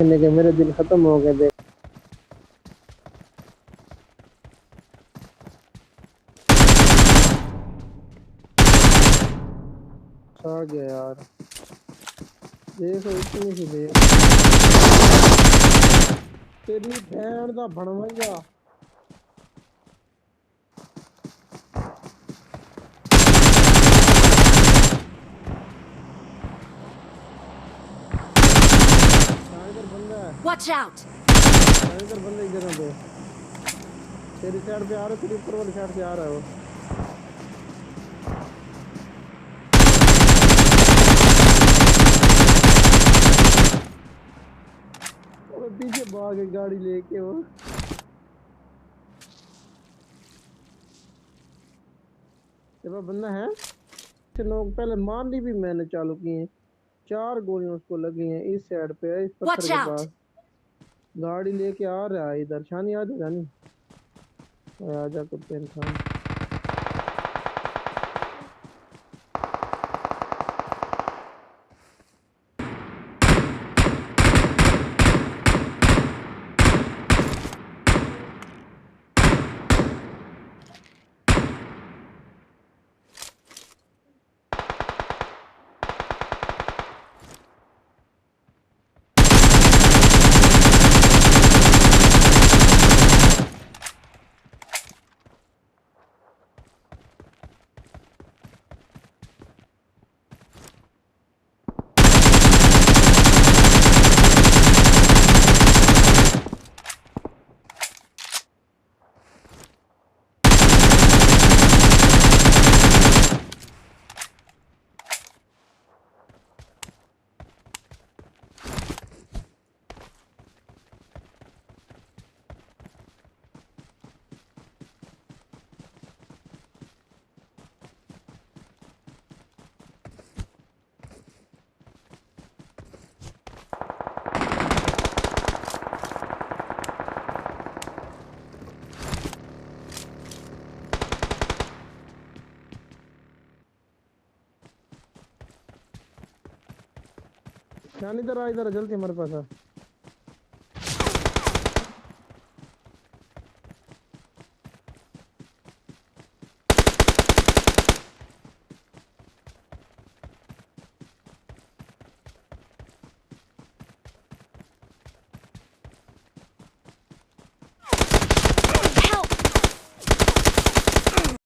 कहने के मेरे दिन खत्म हो गए। देख आ गया यार, देखो इतनी सी देर तेरी भैन का भणवैया। इधर बंदा है, Watch out! इधर बंदा एक जगह पे तेरी साइड पे आ रहा है, तेरी ऊपर वाली साइड से आ रहा है वो। अबे पीछे भाग के गाड़ी लेके वो। तेरे पास बंदा है? लोग पहले मारनी भी मैंने चालू की है, 4 गोलियां उसको लगी हैं इस साइड पे है, इस पत्थर Watch के out! पास। गाड़ी लेके आ रहा है इधर। शानी आ जा, शानी आ जा कुत्ते इंसान। शानी इधर आ, इधर जल्दी हमारे पास आ।